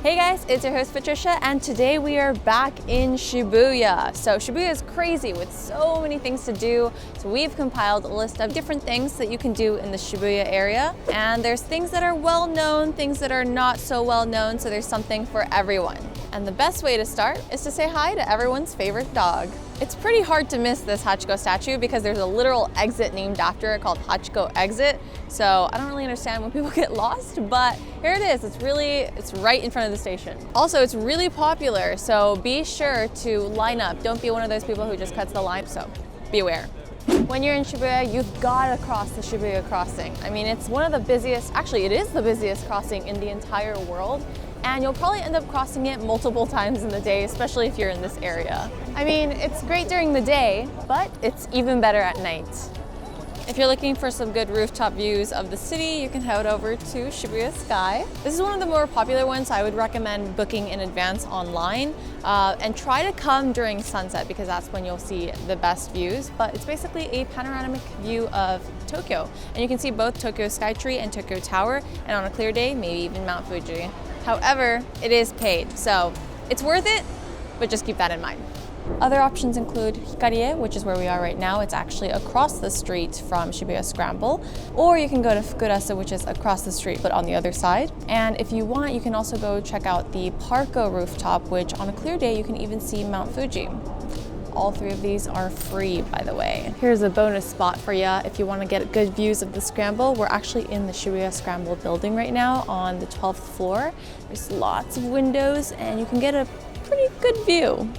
Hey guys, it's your host Patricia, and today we are back in Shibuya. So Shibuya is crazy with so many things to do. So we've compiled a list of different things that you can do in the Shibuya area. And there's things that are well known, things that are not so well known, so there's something for everyone. And the best way to start is to say hi to everyone's favorite dog. It's pretty hard to miss this Hachiko statue because there's a literal exit named after it called Hachiko Exit. So I don't really understand when people get lost, but here it is. It's right in front of the station. Also, it's really popular, so be sure to line up. Don't be one of those people who just cuts the line, so be aware. When you're in Shibuya, you've got to cross the Shibuya Crossing. I mean, it's one of the busiest, actually it is the busiest crossing in the entire world. And you'll probably end up crossing it multiple times in the day, especially if you're in this area. I mean, it's great during the day, but it's even better at night. If you're looking for some good rooftop views of the city, you can head over to Shibuya Sky. This is one of the more popular ones, so I would recommend booking in advance online and try to come during sunset because that's when you'll see the best views. But it's basically a panoramic view of Tokyo. And you can see both Tokyo Skytree and Tokyo Tower, and on a clear day, maybe even Mount Fuji. However, it is paid, so it's worth it, but just keep that in mind. Other options include Hikarie, which is where we are right now. It's actually across the street from Shibuya Scramble. Or you can go to Fukurasa, which is across the street, but on the other side. And if you want, you can also go check out the Parco rooftop, which on a clear day, you can even see Mount Fuji. All three of these are free, by the way. Here's a bonus spot for you if you want to get good views of the Scramble. We're actually in the Shibuya Scramble building right now on the 12th floor. There's lots of windows and you can get a pretty good view.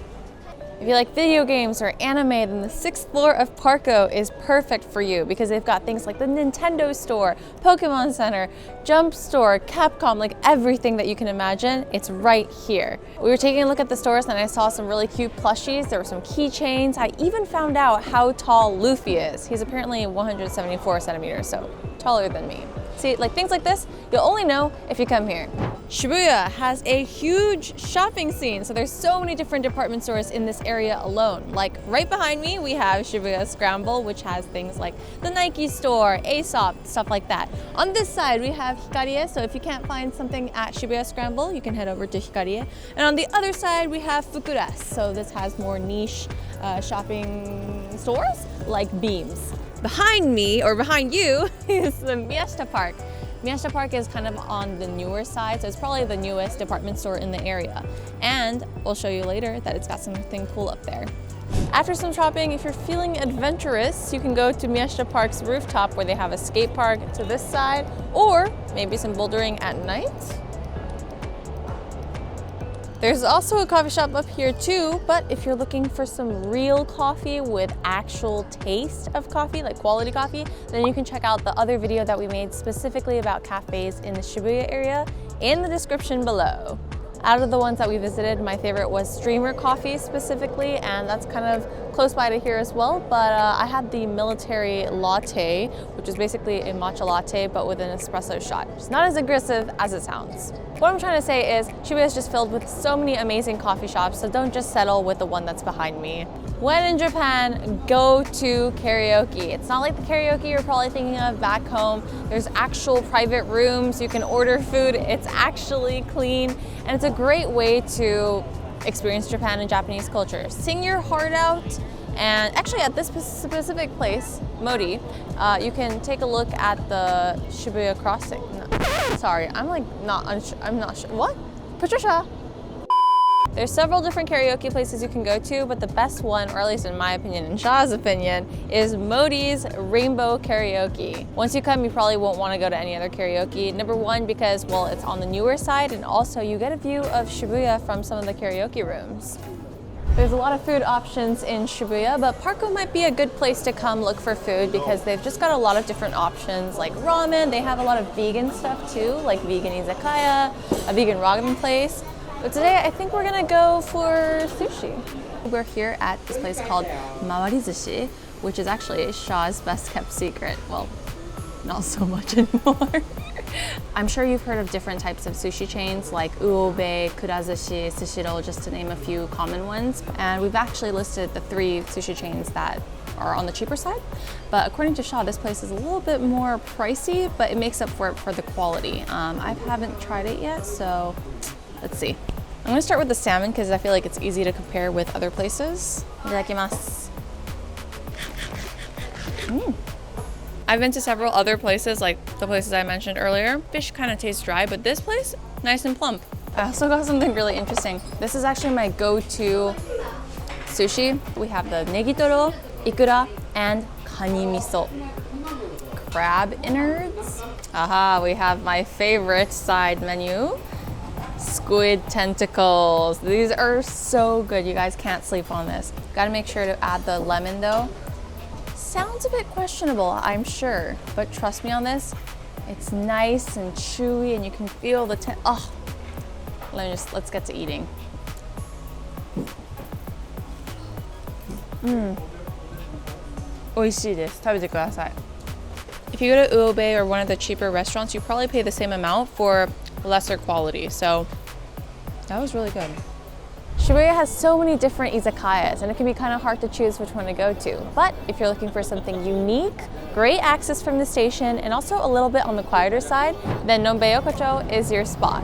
If you like video games or anime, then the 6th floor of Parco is perfect for you because they've got things like the Nintendo store, Pokemon Center, Jump Store, Capcom, like everything that you can imagine, it's right here. We were taking a look at the stores and I saw some really cute plushies. There were some keychains. I even found out how tall Luffy is. He's apparently 174 centimeters, so taller than me. See, like things like this, you'll only know if you come here. Shibuya has a huge shopping scene, so there's so many different department stores in this area alone. Like right behind me, we have Shibuya Scramble, which has things like the Nike store, Aesop, stuff like that. On this side, we have Hikarie, so if you can't find something at Shibuya Scramble, you can head over to Hikarie. And on the other side, we have Fukurasa, so this has more niche shopping stores like Beams. Behind me, or behind you, is the Miyashita Park. Miyashita Park is kind of on the newer side, so it's probably the newest department store in the area. And we'll show you later that it's got something cool up there. After some shopping, if you're feeling adventurous, you can go to Miyashita Park's rooftop where they have a skate park to this side, or maybe some bouldering at night. There's also a coffee shop up here too, but if you're looking for some real coffee with actual taste of coffee, like quality coffee, then you can check out the other video that we made specifically about cafes in the Shibuya area in the description below. Out of the ones that we visited, my favorite was Streamer Coffee specifically, and that's kind of close by to here as well, but I had the military latte, which is basically a matcha latte, but with an espresso shot. It's not as aggressive as it sounds. What I'm trying to say is Shibuya is just filled with so many amazing coffee shops, so don't just settle with the one that's behind me. When in Japan, go to karaoke. It's not like the karaoke you're probably thinking of back home. There's actual private rooms, you can order food, it's actually clean, and it's a great way to experience Japan and Japanese culture. Sing your heart out, and actually at this specific place, Modi, you can take a look at the Shibuya Crossing. No, sorry, I'm not sure. What? Patricia! There's several different karaoke places you can go to, but the best one, or at least in my opinion and Shah's opinion, is Modi's Rainbow Karaoke. Once you come, you probably won't want to go to any other karaoke. Number one, because, well, it's on the newer side, and also you get a view of Shibuya from some of the karaoke rooms. There's a lot of food options in Shibuya, but Parco might be a good place to come look for food because they've just got a lot of different options like ramen. They have a lot of vegan stuff too, like vegan izakaya, a vegan ramen place. But today I think we're gonna go for sushi. We're here at this place called Mawari Sushi, which is actually Shah's best kept secret. Well, not so much anymore. I'm sure you've heard of different types of sushi chains like Uobe, Kurazushi, Sushiro, just to name a few common ones. And we've actually listed the 3 sushi chains that are on the cheaper side. But according to Shah, this place is a little bit more pricey, but it makes up for it for the quality. I haven't tried it yet, so Let's see. I'm gonna start with the salmon because I feel like it's easy to compare with other places. Itadakimasu. I've been to several other places, like the places I mentioned earlier. Fish kind of tastes dry, but this place, nice and plump. I also got something really interesting. This is actually my go-to sushi. We have the negitoro, ikura, and kani miso. Crab innards. Aha, we have my favorite side menu. Squid tentacles. These are so good. You guys can't sleep on this. Gotta make sure to add the lemon though. Sounds a bit questionable, I'm sure, but trust me on this. It's nice and chewy and you can feel the oh. Let's get to eating. Oishii desu. 食べてください. If you go to Uobe or one of the cheaper restaurants, you probably pay the same amount for lesser quality. So that was really good. Shibuya has so many different izakayas and it can be kind of hard to choose which one to go to. But if you're looking for something unique, great access from the station, and also a little bit on the quieter side, then Nonbei Yokocho is your spot.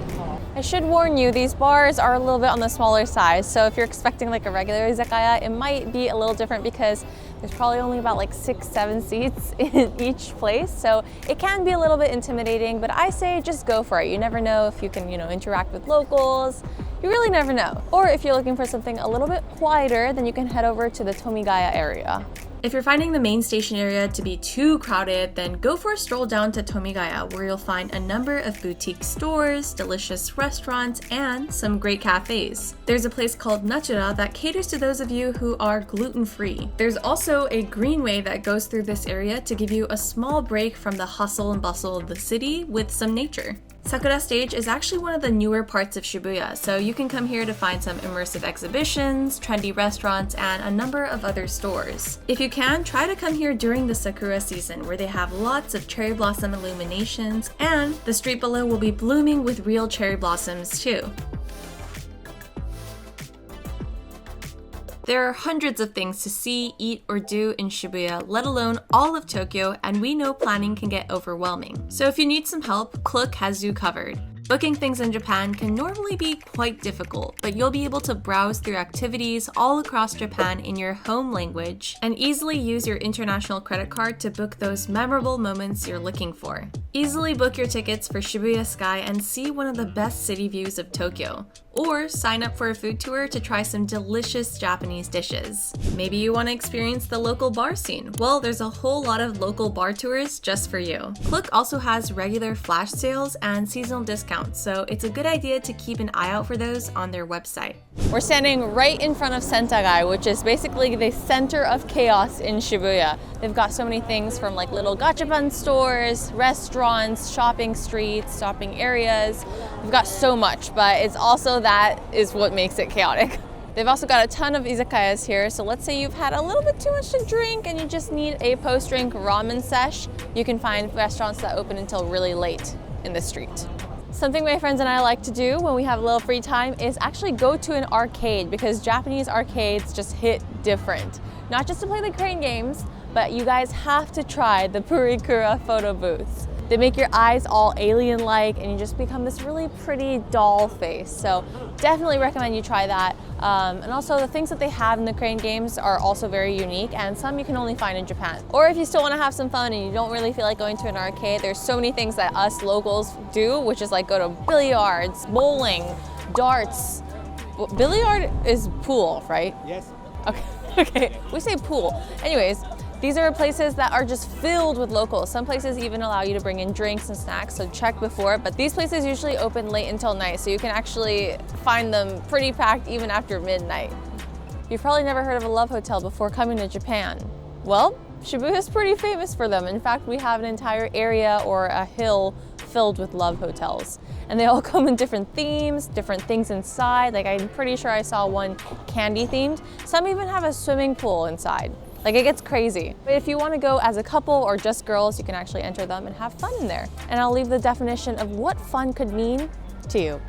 I should warn you, these bars are a little bit on the smaller side, so if you're expecting like a regular izakaya, it might be a little different because there's probably only about like 6-7 seats in each place, so it can be a little bit intimidating, but I say just go for it. You never know if you can, interact with locals. You really never know. Or if you're looking for something a little bit quieter, then you can head over to the Tomigaya area. If you're finding the main station area to be too crowded, then go for a stroll down to Tomigaya, where you'll find a number of boutique stores, delicious restaurants, and some great cafes. There's a place called Natura that caters to those of you who are gluten-free. There's also a greenway that goes through this area to give you a small break from the hustle and bustle of the city with some nature. Sakura Stage is actually one of the newer parts of Shibuya, so you can come here to find some immersive exhibitions, trendy restaurants, and a number of other stores. If you can, try to come here during the Sakura season, where they have lots of cherry blossom illuminations, and the street below will be blooming with real cherry blossoms too. There are hundreds of things to see, eat, or do in Shibuya, let alone all of Tokyo, and we know planning can get overwhelming. So if you need some help, Klook has you covered. Booking things in Japan can normally be quite difficult, but you'll be able to browse through activities all across Japan in your home language and easily use your international credit card to book those memorable moments you're looking for. Easily book your tickets for Shibuya Sky and see one of the best city views of Tokyo. Or sign up for a food tour to try some delicious Japanese dishes. Maybe you want to experience the local bar scene. Well, there's a whole lot of local bar tours just for you. Klook also has regular flash sales and seasonal discounts, so it's a good idea to keep an eye out for those on their website. We're standing right in front of Sentagai, which is basically the center of chaos in Shibuya. They've got so many things from like little gachapon stores, restaurants, shopping streets, shopping areas. We've got so much, but it's also that is what makes it chaotic. They've also got a ton of izakayas here, so let's say you've had a little bit too much to drink and you just need a post-drink ramen sesh, you can find restaurants that open until really late in the street. Something my friends and I like to do when we have a little free time is actually go to an arcade, because Japanese arcades just hit different. Not just to play the crane games, but you guys have to try the Purikura photo booths. They make your eyes all alien-like and you just become this really pretty doll face. So definitely recommend you try that. And also the things that they have in the crane games are also very unique, and some you can only find in Japan. Or if you still want to have some fun and you don't really feel like going to an arcade, there's so many things that us locals do, which is like go to billiards, bowling, darts. Billiard is pool, right? Yes. Okay, okay, we say pool. Anyways, these are places that are just filled with locals. Some places even allow you to bring in drinks and snacks, so check before. But these places usually open late until night, so you can actually find them pretty packed even after midnight. You've probably never heard of a love hotel before coming to Japan. Well, Shibuya is pretty famous for them. In fact, we have an entire area or a hill filled with love hotels. And they all come in different themes, different things inside. Like I'm pretty sure I saw one candy themed. Some even have a swimming pool inside. Like it gets crazy. But if you want to go as a couple or just girls, you can actually enter them and have fun in there. And I'll leave the definition of what fun could mean to you.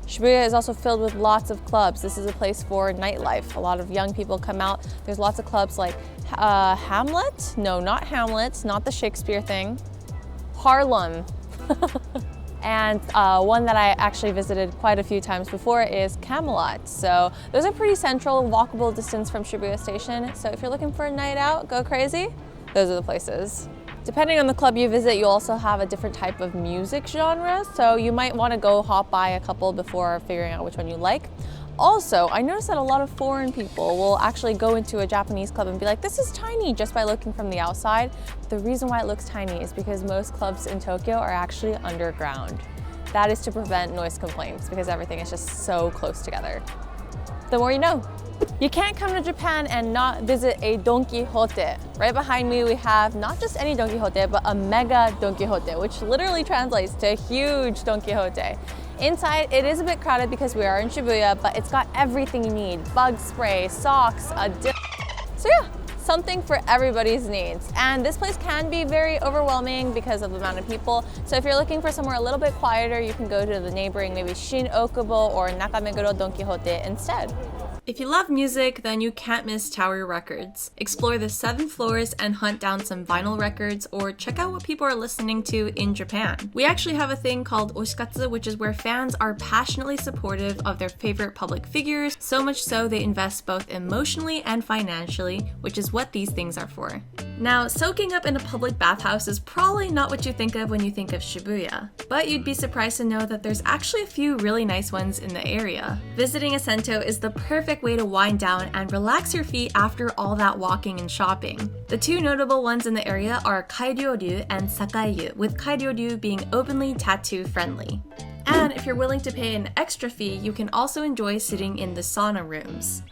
Shibuya is also filled with lots of clubs. This is a place for nightlife. A lot of young people come out. There's lots of clubs like Hamlet. No, not Hamlet, not the Shakespeare thing. Harlem. And one that I actually visited quite a few times before is Camelot. So those are pretty central, walkable distance from Shibuya Station. So if you're looking for a night out, go crazy, those are the places. Depending on the club you visit, you'll also have a different type of music genre. So you might want to go hop by a couple before figuring out which one you like. Also, I noticed that a lot of foreign people will actually go into a Japanese club and be like, this is tiny, just by looking from the outside. The reason why it looks tiny is because most clubs in Tokyo are actually underground. That is to prevent noise complaints because everything is just so close together. The more you know. You can't come to Japan and not visit a Don Quijote. Right behind me we have not just any Don Quijote, but a mega Don Quijote, which literally translates to a huge Don Quijote. Inside, it is a bit crowded because we are in Shibuya, but it's got everything you need. Bug spray, socks, a dip. So yeah, something for everybody's needs. And this place can be very overwhelming because of the amount of people. So if you're looking for somewhere a little bit quieter, you can go to the neighboring maybe Shin Okubo or Nakameguro Don Quijote instead. If you love music, then you can't miss Tower Records. Explore the 7 floors and hunt down some vinyl records, or check out what people are listening to in Japan. We actually have a thing called oshikatsu, which is where fans are passionately supportive of their favorite public figures, so much so they invest both emotionally and financially, which is what these things are for. Now, soaking up in a public bathhouse is probably not what you think of when you think of Shibuya, but you'd be surprised to know that there's actually a few really nice ones in the area. Visiting a sento is the perfect way to wind down and relax your feet after all that walking and shopping. The 2 notable ones in the area are Kairyoryu and Sakairyu, with Kairyoryu being openly tattoo friendly. And if you're willing to pay an extra fee, you can also enjoy sitting in the sauna rooms.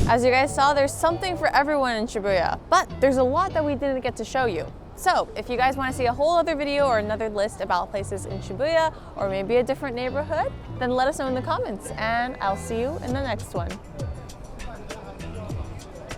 As you guys saw, there's something for everyone in Shibuya, but there's a lot that we didn't get to show you. So if you guys want to see a whole other video or another list about places in Shibuya or maybe a different neighborhood, then let us know in the comments and I'll see you in the next one.